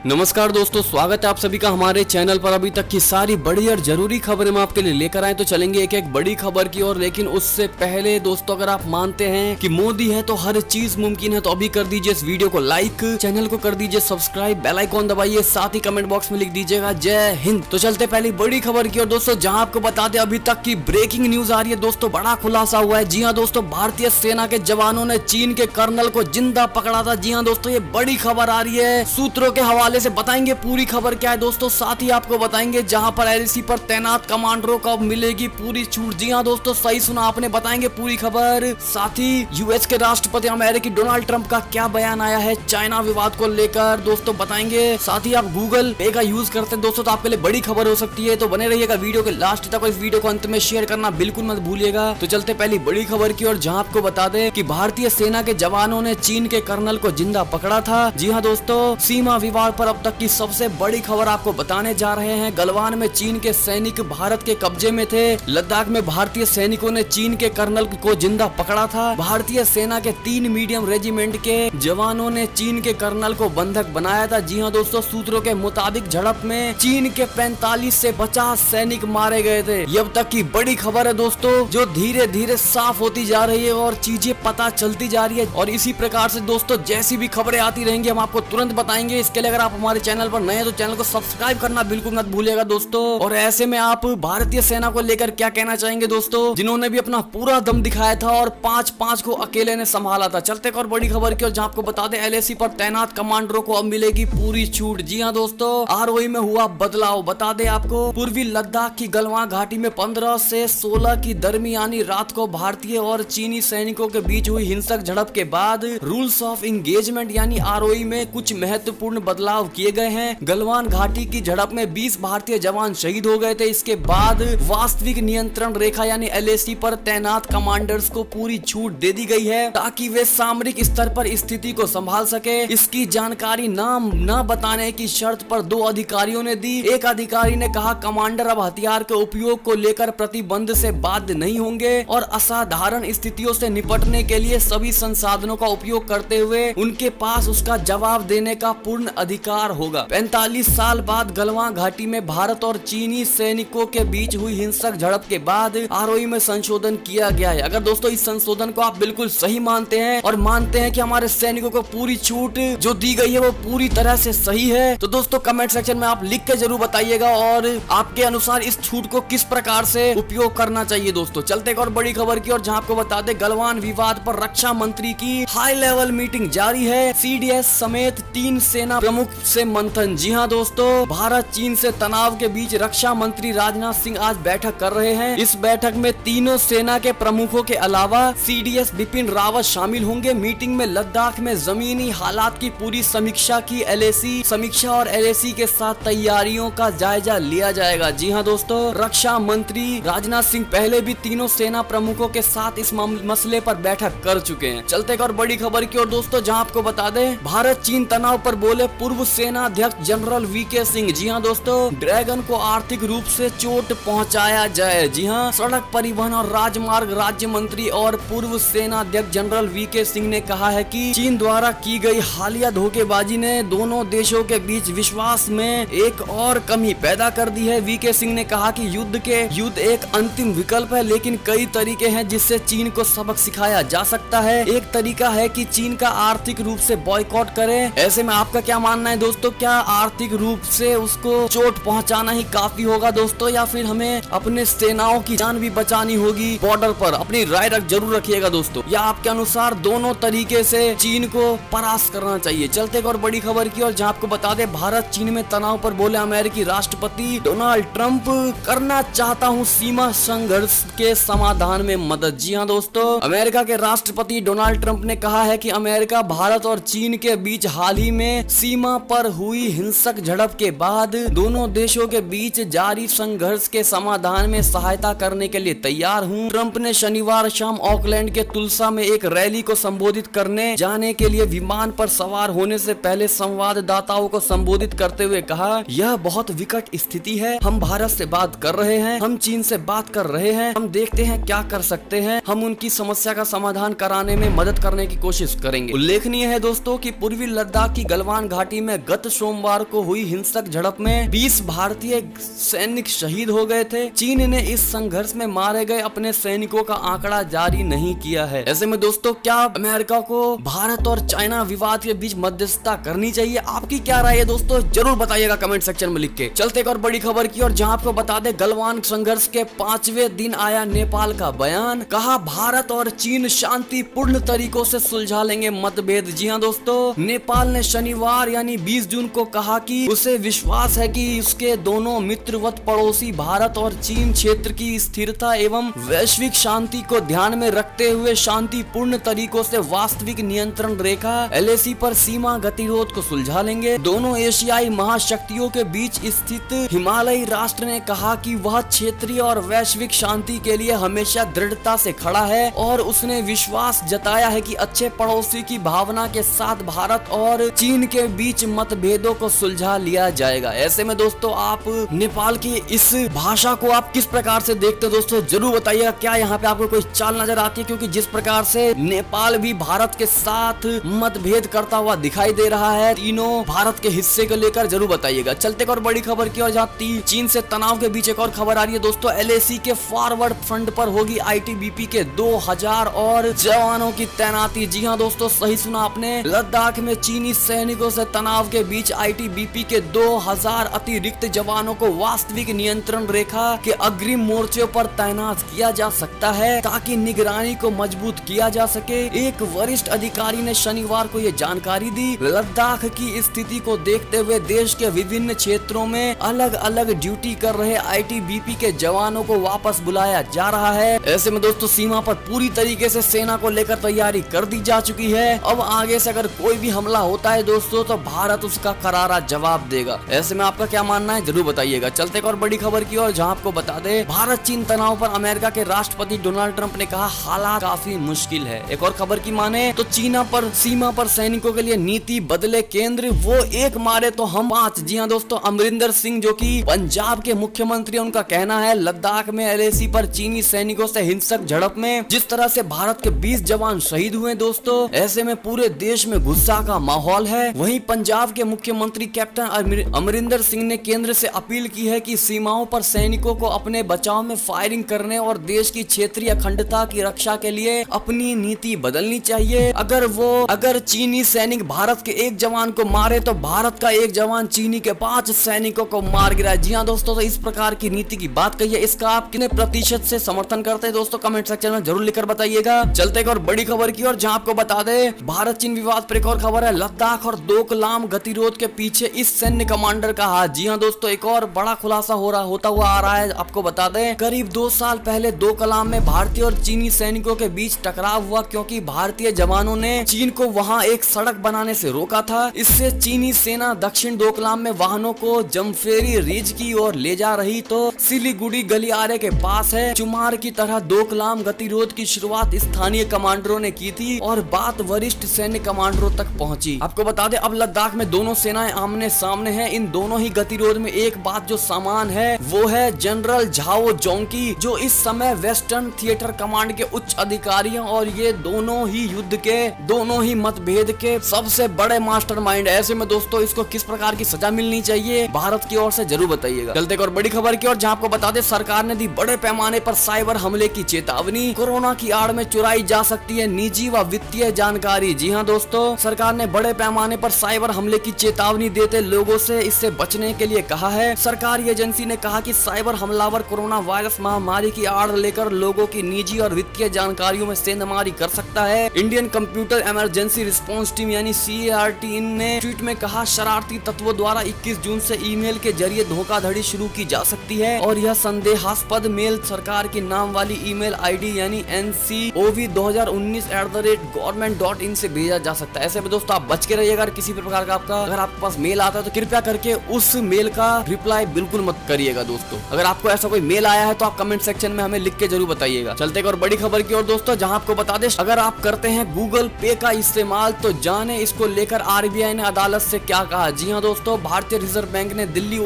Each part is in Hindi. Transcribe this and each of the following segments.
नमस्कार दोस्तों, स्वागत है आप सभी का हमारे चैनल पर। अभी तक की सारी बड़ी और जरूरी खबरें हम आपके लिए लेकर आए, तो चलेंगे एक एक बड़ी खबर की ओर। लेकिन उससे पहले दोस्तों, अगर आप मानते हैं कि मोदी है तो हर चीज मुमकिन है, तो अभी कर दीजिए इस वीडियो को लाइक, चैनल को कर दीजिए सब्सक्राइब, बेल आइकॉन दबाइए, साथ ही कमेंट बॉक्स में लिख दीजिएगा जय हिंद। तो चलते पहली बड़ी खबर की ओर दोस्तों, जहाँ आपको बता दें अभी तक की ब्रेकिंग न्यूज आ रही है दोस्तों। बड़ा खुलासा हुआ है। जी हाँ दोस्तों, भारतीय सेना के जवानों ने चीन के कर्नल को जिंदा पकड़ा था। जी हाँ दोस्तों, ये बड़ी खबर आ रही है। सूत्रों के हवाले से बताएंगे पूरी खबर क्या है दोस्तों। साथ ही आपको बताएंगे जहां पर एलएसी पर तैनात कमांडरों को मिलेगी पूरी छूट। जी हां दोस्तों, सही सुना आपने, बताएंगे पूरी खबर। साथ ही यूएस के राष्ट्रपति अमेरिकी डोनाल्ड ट्रंप का क्या बयान आया है चाइना विवाद को लेकर, दोस्तों बताएंगे। साथ ही आप गूगल पे का यूज करते हैं दोस्तों, तो आपके लिए बड़ी खबर हो सकती है। तो बने रहिएगा वीडियो के लास्ट तक, इस वीडियो को अंत में शेयर करना बिल्कुल मत भूलिएगा। तो चलते पहली बड़ी खबर की ओर, जहां आपको बता दें कि भारतीय सेना के जवानों ने चीन के कर्नल को जिंदा पकड़ा था। जी हाँ दोस्तों, सीमा विवाद पर अब तक की सबसे बड़ी खबर आपको बताने जा रहे हैं। गलवान में चीन के सैनिक भारत के कब्जे में थे। लद्दाख में भारतीय सैनिकों ने चीन के कर्नल को जिंदा पकड़ा था। भारतीय सेना के 3 मीडियम रेजिमेंट के जवानों ने चीन के कर्नल को बंधक बनाया था। जी हाँ दोस्तों, सूत्रों के मुताबिक झड़प में चीन के 45 से 50 सैनिक मारे गए थे। ये अब तक की बड़ी खबर है दोस्तों, जो धीरे धीरे साफ होती जा रही है और चीजें पता चलती जा रही है। और इसी प्रकार से दोस्तों, जैसी भी खबरें आती रहेंगी हम आपको तुरंत बताएंगे। इसके लिए अगर आप हमारे चैनल पर नए हैं तो चैनल को सब्सक्राइब करना बिल्कुल मत भूलिएगा दोस्तों। और ऐसे में आप भारतीय सेना को लेकर क्या कहना चाहेंगे दोस्तों, जिन्होंने भी अपना पूरा दम दिखाया था और 5-5 को अकेले ने संभाला था। चलते एक और बड़ी खबर की, और जहां आपको बता दें एलएसी पर तैनात कमांडरों को अब मिलेगी पूरी छूट। जी हां दोस्तों, आरओई में हुआ बदलाव। बता दें आपको, पूर्वी लद्दाख की गलवान घाटी में 15 से 16 की दरमियानी रात को भारतीय और चीनी सैनिकों के बीच हुई हिंसक झड़प के बाद रूल्स ऑफ इंगेजमेंट यानी आरओई में कुछ महत्वपूर्ण बदलाव किए गए हैं। गलवान घाटी की झड़प में 20 भारतीय जवान शहीद हो गए थे। इसके बाद वास्तविक नियंत्रण रेखा यानी एलएसी पर तैनात कमांडर्स को पूरी छूट दे दी गई है, ताकि वे सामरिक स्तर पर स्थिति को संभाल सके। इसकी जानकारी नाम न बताने की शर्त पर 2 अधिकारियों ने दी। एक अधिकारी ने कहा कमांडर अब हथियार के उपयोग को लेकर प्रतिबंध से बाध्य नहीं होंगे और असाधारण स्थितियों से निपटने के लिए सभी संसाधनों का उपयोग करते हुए उनके पास उसका जवाब देने का पूर्ण अधिकार होगा। 45 साल बाद गलवान घाटी में भारत और चीनी सैनिकों के बीच हुई हिंसक झड़प के बाद आरओई में संशोधन किया गया है। अगर दोस्तों इस संशोधन को आप बिल्कुल सही मानते हैं और मानते हैं कि हमारे सैनिकों को पूरी छूट जो दी गई है वो पूरी तरह से सही है, तो दोस्तों कमेंट सेक्शन में आप लिख के जरूर बताइएगा और आपके अनुसार इस छूट को किस प्रकार से उपयोग करना चाहिए दोस्तों। चलते एक और बड़ी खबर की, और जहां आपको बता दें गलवान विवाद पर रक्षा मंत्री की हाई लेवल मीटिंग जारी है। सीडीएस समेत 3 सेना प्रमुख से मंथन। जी हाँ दोस्तों, भारत चीन से तनाव के बीच रक्षा मंत्री राजनाथ सिंह आज बैठक कर रहे हैं। इस बैठक में तीनों सेना के प्रमुखों के अलावा सीडीएस बिपिन रावत शामिल होंगे। मीटिंग में लद्दाख में जमीनी हालात की पूरी समीक्षा की एलएसी समीक्षा और एलएसी के साथ तैयारियों का जायजा लिया जाएगा। जी हाँ दोस्तों, रक्षा मंत्री राजनाथ सिंह पहले भी तीनों सेना प्रमुखों के साथ इस मसले पर बैठक कर चुके हैं। चलते एक और बड़ी खबर की ओर दोस्तों, जहाँ आपको बता दें भारत चीन तनाव पर बोले पूर्व सेना अध्यक्ष जनरल वीके सिंह। जी हाँ दोस्तों, ड्रैगन को आर्थिक रूप से चोट पहुंचाया जाए। जी हाँ, सड़क परिवहन और राजमार्ग राज्य मंत्री और पूर्व सेना अध्यक्ष जनरल वीके सिंह ने कहा है कि चीन द्वारा की गई हालिया धोखेबाजी ने दोनों देशों के बीच विश्वास में एक और कमी पैदा कर दी है। वीके सिंह ने कहा कि युद्ध एक अंतिम विकल्प है, लेकिन कई तरीके हैं जिससे चीन को सबक सिखाया जा सकता है। एक तरीका है कि चीन का आर्थिक रूप से बॉयकॉट करे। ऐसे में आपका क्या मानना है दोस्तों, क्या आर्थिक रूप से उसको चोट पहुंचाना ही काफी होगा दोस्तों, या फिर हमें अपने सेनाओं की जान भी बचानी होगी बॉर्डर पर? अपनी राय जरूर रखिएगा दोस्तों। या आपके अनुसार दोनों तरीके से चीन को परास्त करना चाहिए? चलते एक और बड़ी खबर की, और जहां आपको बता दें भारत चीन में तनाव पर बोले अमेरिकी राष्ट्रपति डोनाल्ड ट्रंप, करना चाहता हूं सीमा संघर्ष के समाधान में मदद। जी हाँ दोस्तों, अमेरिका के राष्ट्रपति डोनाल्ड ट्रंप ने कहा है कि अमेरिका भारत और चीन के बीच हाल ही में सीमा पर हुई हिंसक झड़प के बाद दोनों देशों के बीच जारी संघर्ष के समाधान में सहायता करने के लिए तैयार हूं। ट्रंप ने शनिवार शाम ऑकलैंड के तुलसा में एक रैली को संबोधित करने जाने के लिए विमान पर सवार होने से पहले संवाददाताओं को संबोधित करते हुए कहा, यह बहुत विकट स्थिति है। हम भारत से बात कर रहे हैं, हम चीन से बात कर रहे हैं, हम देखते हैं क्या कर सकते हैं, हम उनकी समस्या का समाधान कराने में मदद करने की कोशिश करेंगे। उल्लेखनीय है दोस्तों कि पूर्वी लद्दाख की गलवान घाटी में में गत सोमवार को हुई हिंसक झड़प में 20 भारतीय सैनिक शहीद हो गए थे। चीन ने इस संघर्ष में मारे गए अपने सैनिकों का आंकड़ा जारी नहीं किया है। ऐसे में दोस्तों क्या अमेरिका को भारत और चाइना विवाद के बीच मध्यस्थता करनी चाहिए? आपकी क्या राय है दोस्तों, जरूर बताइएगा कमेंट सेक्शन में लिख के। चलते एक और बड़ी खबर की और जहां आपको बता दें, गलवान संघर्ष के 5वें दिन आया नेपाल का बयान। कहा भारत और चीन शांतिपूर्ण तरीकों से सुलझा लेंगे मतभेद। जी हां दोस्तों, नेपाल ने शनिवार यानी 20 जून को कहा कि उसे विश्वास है कि उसके दोनों मित्रवत पड़ोसी भारत और चीन क्षेत्र की स्थिरता एवं वैश्विक शांति को ध्यान में रखते हुए शांतिपूर्ण तरीकों से वास्तविक नियंत्रण रेखा LAC पर सीमा गतिरोध को सुलझा लेंगे। दोनों एशियाई महाशक्तियों के बीच स्थित हिमालयी राष्ट्र ने कहा कि वह क्षेत्रीय और वैश्विक शांति के लिए हमेशा दृढ़ता से खड़ा है और उसने विश्वास जताया है कि अच्छे पड़ोसी की भावना के साथ भारत और चीन के बीच मतभेदों को सुलझा लिया जाएगा। ऐसे में दोस्तों आप नेपाल की इस भाषा को आप किस प्रकार से देखते हो दोस्तों, जरूर बताइएगा। क्या यहाँ पे आपको कोई चाल नजर आती है? क्योंकि जिस प्रकार से नेपाल भी भारत के साथ मतभेद करता हुआ दिखाई दे रहा है, तीनों भारत के हिस्से को लेकर जरूर बताइएगा। चलते और बड़ी खबर की और जहाँ चीन से तनाव के बीच एक और खबर आ रही है दोस्तों। LAC के फॉरवर्ड फ्रंट पर होगी ITBP के 2000 और जवानों की तैनाती। जी हाँ दोस्तों, सही सुना आपने। लद्दाख में चीनी सैनिकों से तनाव के बीच ITBP के 2000 अतिरिक्त जवानों को वास्तविक नियंत्रण रेखा के अग्रिम मोर्चे पर तैनात किया जा सकता है ताकि निगरानी को मजबूत किया जा सके। एक वरिष्ठ अधिकारी ने शनिवार को ये जानकारी दी। लद्दाख की स्थिति को देखते हुए देश के विभिन्न क्षेत्रों में अलग अलग ड्यूटी कर रहे ITBP के जवानों को वापस बुलाया जा रहा है। ऐसे में दोस्तों सीमा पर पूरी तरीके से सेना को लेकर तैयारी कर दी जा चुकी है। अब आगे से अगर कोई भी हमला होता है दोस्तों तो भारत उसका करारा जवाब देगा। ऐसे में आपका क्या मानना है, जरूर बताइएगा। चलते एक और बड़ी खबर की और जहां आपको बता दे, भारत चीन तनाव पर अमेरिका के राष्ट्रपति डोनाल्ड ट्रंप ने कहा हालात काफी मुश्किल है। एक और खबर की माने तो चीना पर सीमा पर सैनिकों के लिए नीति बदले केंद्र, वो एक मारे तो हम 5। जी हाँ दोस्तों, अमरिंदर सिंह जो कि पंजाब के मुख्यमंत्री, उनका कहना है लद्दाख में LAC पर चीनी सैनिकों से हिंसक झड़प में जिस तरह से भारत के 20 जवान शहीद हुए दोस्तों, ऐसे में पूरे देश में गुस्सा का माहौल है। वहीं पंजाब के मुख्यमंत्री कैप्टन अमरिंदर सिंह ने केंद्र से अपील की है कि सीमाओं पर सैनिकों को अपने बचाव में फायरिंग करने और देश की क्षेत्रीय अखंडता की रक्षा के लिए अपनी नीति बदलनी चाहिए। अगर चीनी सैनिक भारत के एक जवान को मारे तो भारत का एक जवान चीनी के 5 सैनिकों को मार गिराए। जी हाँ दोस्तों, तो इस प्रकार की नीति की बात कही है। इसका आप कितने प्रतिशत से समर्थन करते हैं दोस्तों, कमेंट सेक्शन में जरूर लिखकर बताइएगा। चलते एक और बड़ी खबर की और जहां आपको बता दे, भारत चीन विवाद पर एक और खबर है। लद्दाख और डोकलाम गतिरोध के पीछे इस सैन्य कमांडर का हाथ। जी हाँ दोस्तों, एक और बड़ा खुलासा होता हुआ आ रहा है। आपको बता दें, करीब 2 साल पहले डोकलाम में भारतीय और चीनी सैनिकों के बीच टकराव हुआ क्योंकि भारतीय जवानों ने चीन को वहां एक सड़क बनाने से रोका था। इससे चीनी सेना दक्षिण डोकलाम में वाहनों को जमफेरी रिज की ओर ले जा रही तो सिलीगुड़ी गलियारे के पास है। चुमार की तरह डोकलाम गतिरोध की शुरुआत स्थानीय कमांडरों ने की थी और बात वरिष्ठ सैन्य कमांडरों तक पहुंची। आपको बता दें, अब लद्दाख में दोनों सेनाएं आमने सामने हैं। इन दोनों ही गतिरोध में एक बात जो समान है वो है जनरल झाओ जोंकी, जो इस समय वेस्टर्न थिएटर कमांड के उच्च अधिकारी हैं और ये दोनों ही युद्ध के, दोनों ही मतभेद के सबसे बड़े मास्टरमाइंड। ऐसे में दोस्तों इसको किस प्रकार की सजा मिलनी चाहिए भारत की ओर से, जरूर बताइएगा। चलते और बड़ी खबर की और जहां आपको बता दें, सरकार ने दी बड़े पैमाने पर साइबर हमले की चेतावनी। कोरोना की आड़ में चुराई जा सकती है निजी व वित्तीय जानकारी। जी हां दोस्तों, सरकार ने बड़े पैमाने पर साइबर हमले की चेतावनी देते लोगों से इससे बचने के लिए कहा है। सरकारी एजेंसी ने कहा कि साइबर हमलावर कोरोना वायरस महामारी की आड़ लेकर लोगों की निजी और वित्तीय जानकारियों में सेंधमारी कर सकता है। Indian computer emergency response team यानी CART ने ट्वीट में कहा, शरारती तत्वों द्वारा 21 जून से ईमेल के जरिए धोखाधड़ी शुरू की जा सकती है और यह संदेहास्पद मेल सरकार के नाम वाली ईमेल ID यानी ncov2019@government.in से भेजा जा सकता है। ऐसे में दोस्तों आप बच के रहिएगा। किसी भी प्रकार का अगर आपके पास मेल आता है तो कृपया करके उस मेल का रिप्लाई बिल्कुल मत करिएगा दोस्तों। अगर आपको ऐसा कोई मेल आया है तो आप कमेंट सेक्शन में हमें लिख के जरूर बताइएगा। चलते एक और बड़ी खबर की ओर दोस्तों, जहां आपको बता दें, अगर आप करते हैं गूगल पे का इस्तेमाल तो जाने इसको लेकर RBI ने अदालत से क्या कहा। जी हाँ दोस्तों, भारतीय रिजर्व बैंक ने दिल्ली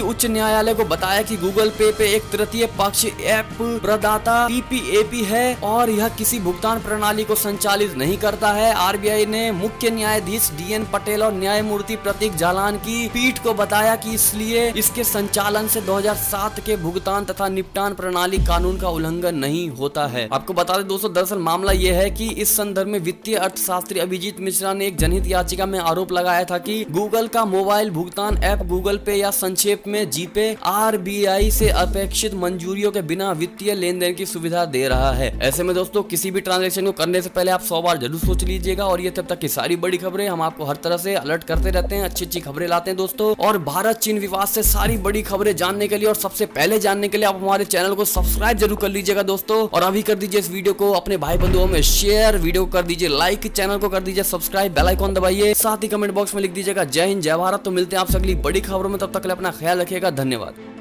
उच्च न्यायालय को बताया कि गूगल पे एक तृतीय पक्ष ऐप प्रदाता PPAP है और यह किसी भुगतान प्रणाली को संचालित नहीं करता है। RBI ने मुख्य न्यायाधीश DN पटेल और न्यायमूर्ति प्रतीक जालान की पीठ को बताया कि इसलिए इसके संचालन से 2007 के भुगतान तथा निपटान प्रणाली कानून का उल्लंघन नहीं होता है। आपको बता दें दोस्तों, दरअसल मामला यह है कि इस संदर्भ में वित्तीय अर्थशास्त्री अभिजीत मिश्रा ने एक जनहित याचिका में आरोप लगाया था कि गूगल का मोबाइल भुगतान ऐप गूगल पे या संक्षेप में जीपे आरबीआई से अपेक्षित मंजूरियों के बिना वित्तीय लेन देन की सुविधा दे रहा है। ऐसे में दोस्तों किसी भी ट्रांजैक्शन को करने से पहले आप 100 बार जरूर सोच लीजिएगा। और ये तब तक की सारी बड़ी खबरें, हम आपको हर तरह से अलर्ट करते रहते हैं, अच्छी अच्छी खबरें लाते हैं दोस्तों। और भारत चीन विवाद से सारी बड़ी खबरें जानने के लिए और सबसे पहले जानने के लिए आप हमारे चैनल को सब्सक्राइब जरूर कर लीजिएगा दोस्तों। और अभी कर दीजिए इस वीडियो को अपने भाई बंधुओं में शेयर, वीडियो को कर दीजिए लाइक, चैनल को कर दीजिए सब्सक्राइब, बेल आइकॉन दबाइए, साथ ही कमेंट बॉक्स में लिख दीजिएगा जय हिंद जय भारत। तो मिलते हैं आपसे अगली बड़ी खबरों में, तब तक के लिए अपना ख्याल रखिएगा। धन्यवाद।